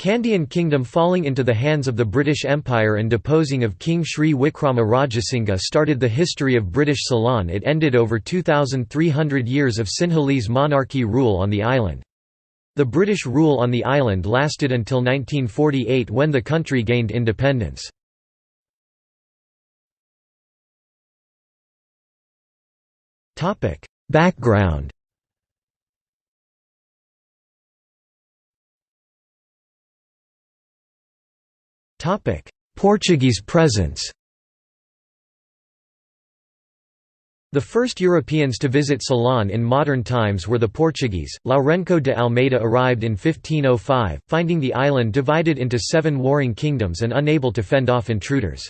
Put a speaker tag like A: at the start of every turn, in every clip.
A: Kandyan kingdom falling into the hands of the British Empire and deposing of King Sri Wikrama Rajasingha started the history of British Ceylon. It ended over 2,300 years of Sinhalese monarchy rule on the island. The British rule on the island lasted until 1948 when the country gained independence. Background. Portuguese presence. The first Europeans to visit Ceylon in modern times were the Portuguese. Lourenço de Almeida arrived in 1505, finding the island divided into 7 warring kingdoms and unable to fend off intruders.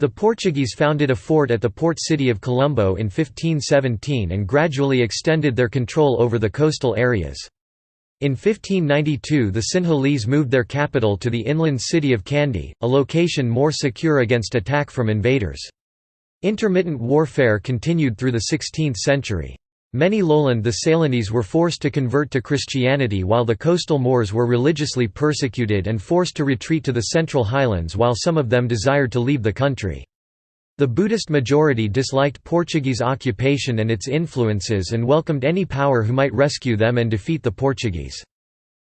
A: The Portuguese founded a fort at the port city of Colombo in 1517 and gradually extended their control over the coastal areas. In 1592 the Sinhalese moved their capital to the inland city of Kandy, a location more secure against attack from invaders. Intermittent warfare continued through the 16th century. Many lowland the Ceylonese were forced to convert to Christianity, while the coastal Moors were religiously persecuted and forced to retreat to the central highlands, while some of them desired to leave the country. The Buddhist majority disliked Portuguese occupation and its influences and welcomed any power who might rescue them and defeat the Portuguese.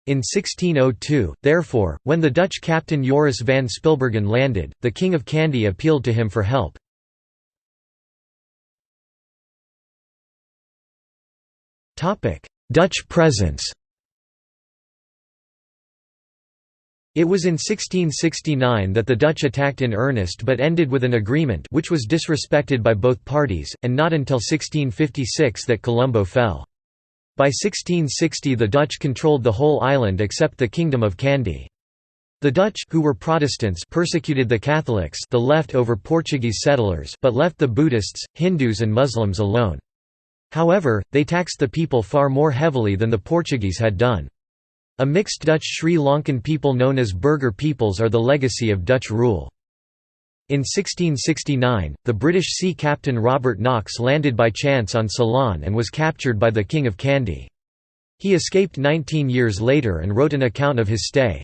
A: In 1602, therefore, when the Dutch captain Joris van Spilbergen landed, the King of Kandy appealed to him for help. Dutch presence. It was in 1669 that the Dutch attacked in earnest but ended with an agreement which was disrespected by both parties, and not until 1656 that Colombo fell. By 1660 the Dutch controlled the whole island except the Kingdom of Kandy. The Dutch, who were Protestants, persecuted the Catholics, the left-over Portuguese settlers, but left the Buddhists, Hindus and Muslims alone. However, they taxed the people far more heavily than the Portuguese had done. A mixed Dutch Sri Lankan people known as Burgher peoples are the legacy of Dutch rule. In 1669, the British sea captain Robert Knox landed by chance on Ceylon and was captured by the King of Kandy. He escaped 19 years later and wrote an account of his stay.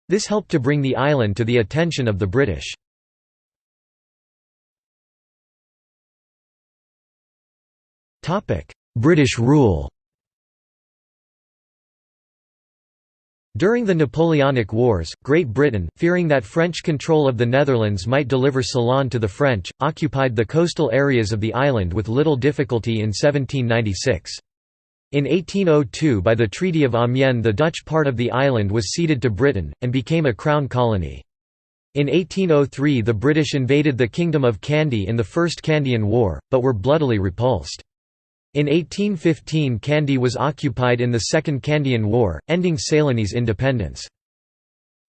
A: This helped to bring the island to the attention of the British. British rule. During the Napoleonic Wars, Great Britain, fearing that French control of the Netherlands might deliver Ceylon to the French, occupied the coastal areas of the island with little difficulty in 1796. In 1802 by the Treaty of Amiens the Dutch part of the island was ceded to Britain, and became a crown colony. In 1803 the British invaded the Kingdom of Kandy in the First Kandyan War, but were bloodily repulsed. In 1815 Kandy was occupied in the Second Kandyan War, ending Ceylonese independence.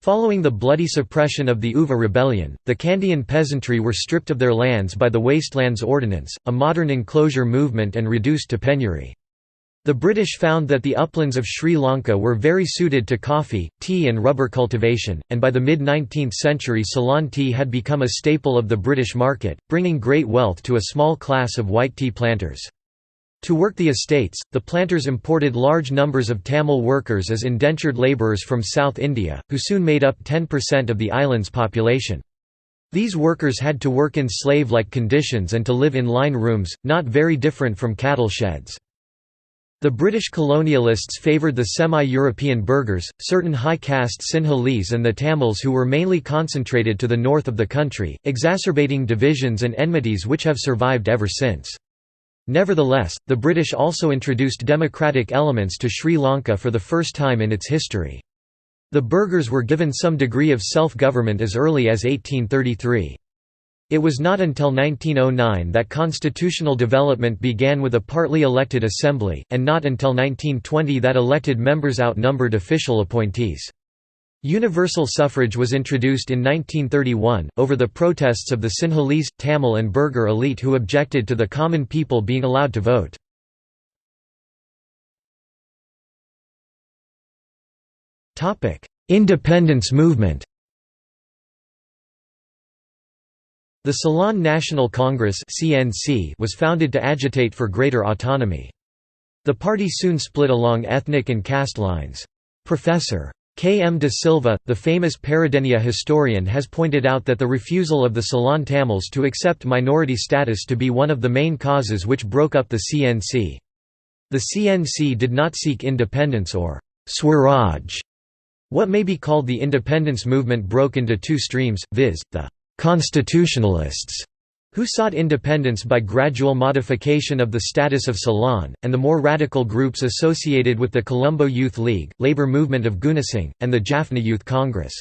A: Following the bloody suppression of the Uva Rebellion, the Kandyan peasantry were stripped of their lands by the Wastelands Ordinance, a modern enclosure movement, and reduced to penury. The British found that the uplands of Sri Lanka were very suited to coffee, tea and rubber cultivation, and by the mid-19th century Ceylon tea had become a staple of the British market, bringing great wealth to a small class of white tea planters. To work the estates, the planters imported large numbers of Tamil workers as indentured labourers from South India, who soon made up 10% of the island's population. These workers had to work in slave-like conditions and to live in line rooms, not very different from cattle sheds. The British colonialists favoured the semi-European burghers, certain high-caste Sinhalese and the Tamils who were mainly concentrated to the north of the country, exacerbating divisions and enmities which have survived ever since. Nevertheless, the British also introduced democratic elements to Sri Lanka for the first time in its history. The burghers were given some degree of self-government as early as 1833. It was not until 1909 that constitutional development began with a partly elected assembly, and not until 1920 that elected members outnumbered official appointees. Universal suffrage was introduced in 1931, over the protests of the Sinhalese, Tamil and Burgher elite who objected to the common people being allowed to vote. Independence movement. The Ceylon National Congress (CNC) was founded to agitate for greater autonomy. The party soon split along ethnic and caste lines. Professor. K. M. de Silva, the famous Peradeniya historian, has pointed out that the refusal of the Ceylon Tamils to accept minority status to be one of the main causes which broke up the CNC. The CNC did not seek independence or Swaraj. What may be called the independence movement broke into two streams, viz., the constitutionalists, who sought independence by gradual modification of the status of Ceylon, and the more radical groups associated with the Colombo Youth League, Labour Movement of Gunasing, and the Jaffna Youth Congress.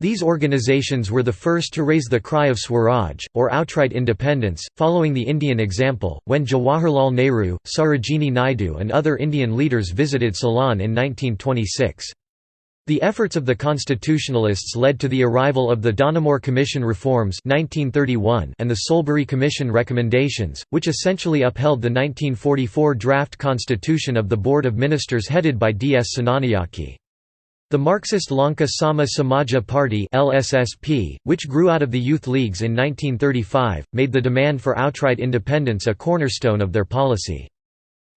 A: These organizations were the first to raise the cry of Swaraj, or outright independence, following the Indian example, when Jawaharlal Nehru, Sarojini Naidu and other Indian leaders visited Ceylon in 1926. The efforts of the constitutionalists led to the arrival of the Donamore Commission reforms 1931 and the Solbury Commission recommendations, which essentially upheld the 1944 draft constitution of the Board of Ministers headed by D. S. Senanayake. The Marxist Lanka Sama Samaja Party (LSSP), which grew out of the youth leagues in 1935, made the demand for outright independence a cornerstone of their policy.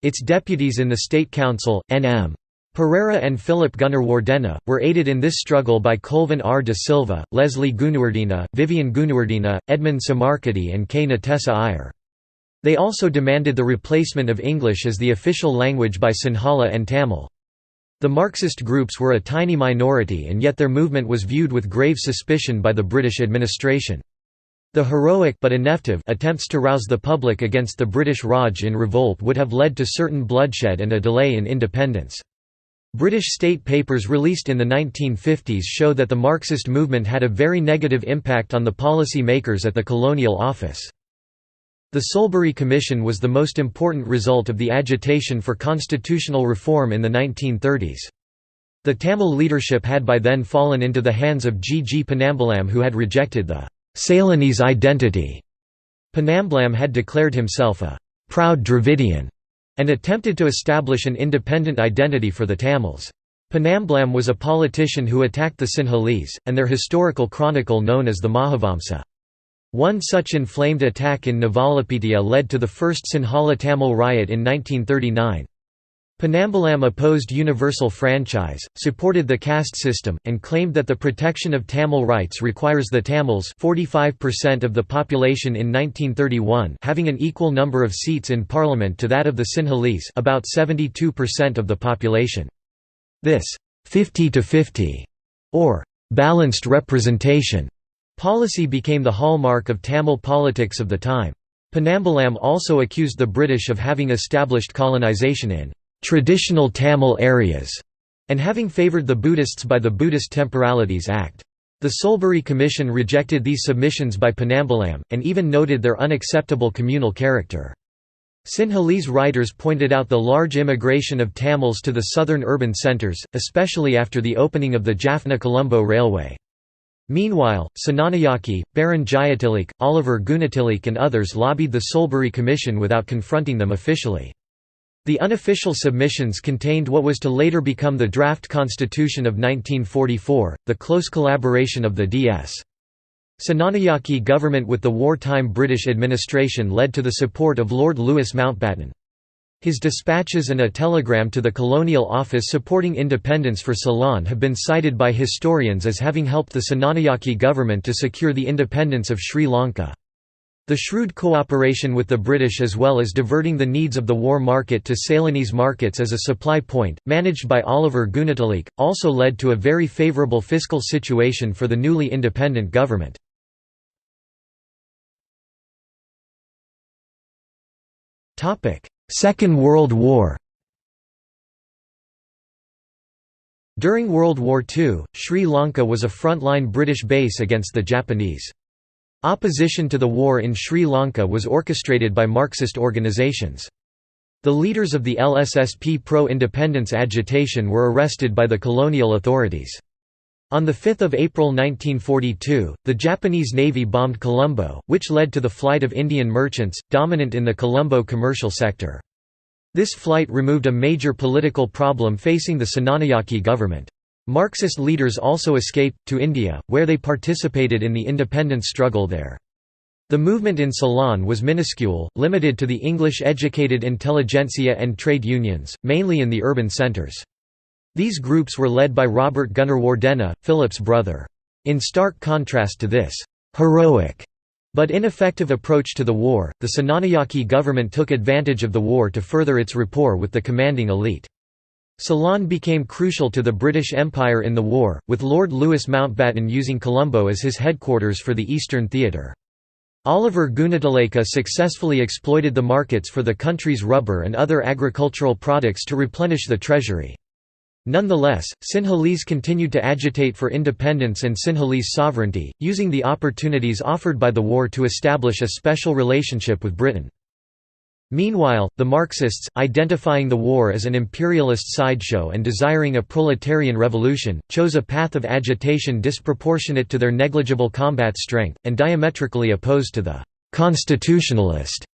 A: Its deputies in the State Council, N.M. Pereira and Philip Gunawardena, were aided in this struggle by Colvin R. de Silva, Leslie Gunawardena, Vivian Gunawardena, Edmund Samarkadi and K. Natessa Iyer. They also demanded the replacement of English as the official language by Sinhala and Tamil. The Marxist groups were a tiny minority, and yet their movement was viewed with grave suspicion by the British administration. The heroic but ineffective attempts to rouse the public against the British Raj in revolt would have led to certain bloodshed and a delay in independence. British state papers released in the 1950s show that the Marxist movement had a very negative impact on the policy makers at the Colonial Office. The Solbury Commission was the most important result of the agitation for constitutional reform in the 1930s. The Tamil leadership had by then fallen into the hands of G. G. Ponnambalam, who had rejected the Ceylonese identity. Ponnambalam had declared himself a proud Dravidian and attempted to establish an independent identity for the Tamils. Ponnambalam was a politician who attacked the Sinhalese, and their historical chronicle known as the Mahavamsa. One such inflamed attack in Navalapitiya led to the first Sinhala Tamil riot in 1939. Ponnambalam opposed universal franchise, supported the caste system, and claimed that the protection of Tamil rights requires the Tamils, 45% of the population in 1931, having an equal number of seats in parliament to that of the Sinhalese, about 72% of the population. This 50-50 or balanced representation policy became the hallmark of Tamil politics of the time. Ponnambalam also accused the British of having established colonisation in traditional Tamil areas, and having favoured the Buddhists by the Buddhist Temporalities Act. The Solbury Commission rejected these submissions by Ponnambalam, and even noted their unacceptable communal character. Sinhalese writers pointed out the large immigration of Tamils to the southern urban centres, especially after the opening of the Jaffna-Colombo Railway. Meanwhile, Senanayake, Baron Jayatilik, Oliver Gunatilik and others lobbied the Solbury Commission without confronting them officially. The unofficial submissions contained what was to later become the draft constitution of 1944, the close collaboration of the D.S. Senanayake government with the wartime British administration led to the support of Lord Louis Mountbatten. His dispatches and a telegram to the Colonial Office supporting independence for Ceylon have been cited by historians as having helped the Senanayake government to secure the independence of Sri Lanka. The shrewd cooperation with the British, as well as diverting the needs of the war market to Ceylonese markets as a supply point, managed by Oliver Gunatilik, also led to a very favourable fiscal situation for the newly independent government. Second World War. During World War II, Sri Lanka was a frontline British base against the Japanese. Opposition to the war in Sri Lanka was orchestrated by Marxist organizations. The leaders of the LSSP pro-independence agitation were arrested by the colonial authorities. On 5 April 1942, the Japanese Navy bombed Colombo, which led to the flight of Indian merchants, dominant in the Colombo commercial sector. This flight removed a major political problem facing the Senanayake government. Marxist leaders also escaped, to India, where they participated in the independence struggle there. The movement in Ceylon was minuscule, limited to the English-educated intelligentsia and trade unions, mainly in the urban centres. These groups were led by Robert Gunnerwardena, Philip's brother. In stark contrast to this «heroic» but ineffective approach to the war, the Senanayake government took advantage of the war to further its rapport with the commanding elite. Ceylon became crucial to the British Empire in the war, with Lord Louis Mountbatten using Colombo as his headquarters for the Eastern Theatre. Oliver Gunatilaka successfully exploited the markets for the country's rubber and other agricultural products to replenish the treasury. Nonetheless, Sinhalese continued to agitate for independence and Sinhalese sovereignty, using the opportunities offered by the war to establish a special relationship with Britain. Meanwhile, the Marxists, identifying the war as an imperialist sideshow and desiring a proletarian revolution, chose a path of agitation disproportionate to their negligible combat strength, and diametrically opposed to the «constitutionalist»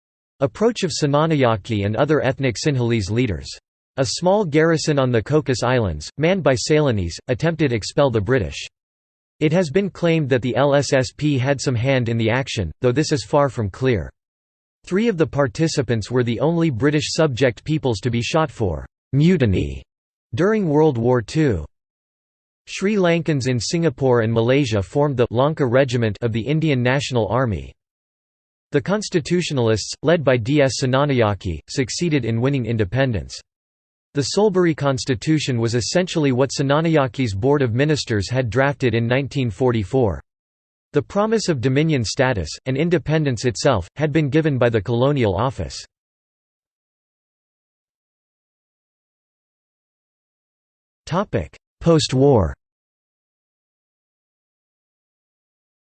A: approach of Senanayake and other ethnic Sinhalese leaders. A small garrison on the Cocos Islands, manned by Ceylonese, attempted expel the British. It has been claimed that the LSSP had some hand in the action, though this is far from clear. 3 of the participants were the only British subject peoples to be shot for «mutiny» during World War II. Sri Lankans in Singapore and Malaysia formed the Lanka Regiment of the Indian National Army. The Constitutionalists, led by D.S. Senanayake, succeeded in winning independence. The Solburi Constitution was essentially what Senanayake's Board of Ministers had drafted in 1944. The promise of dominion status, and independence itself, had been given by the Colonial Office. Post-war.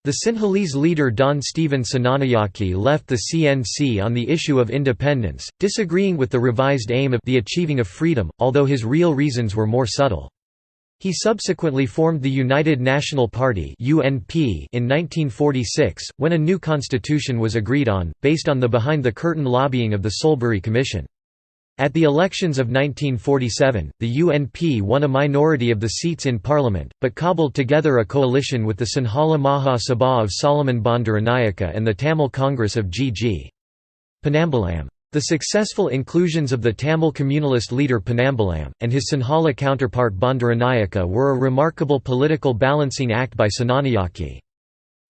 A: The Sinhalese leader Don Stephen Senanayake left the CNC on the issue of independence, disagreeing with the revised aim of the achieving of freedom, although his real reasons were more subtle. He subsequently formed the United National Party (UNP) in 1946, when a new constitution was agreed on, based on the behind-the-curtain lobbying of the Solburi Commission. At the elections of 1947, the UNP won a minority of the seats in parliament, but cobbled together a coalition with the Sinhala Maha Sabha of Solomon Bandaranaike and the Tamil Congress of G.G. Panambalam. The successful inclusions of the Tamil communalist leader Panambalam, and his Sinhala counterpart Bandaranaike were a remarkable political balancing act by Senanayake.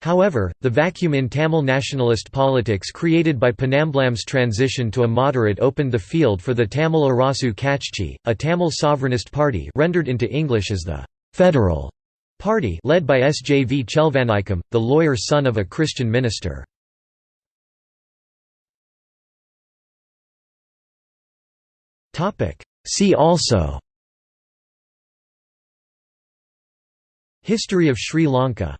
A: However, the vacuum in Tamil nationalist politics created by Panambalam's transition to a moderate opened the field for the Tamil Arasu Katchi, a Tamil sovereignist party rendered into English as the «Federal» Party led by S.J.V. Chelvanayakam, the lawyer son of a Christian minister. See also: History of Sri Lanka.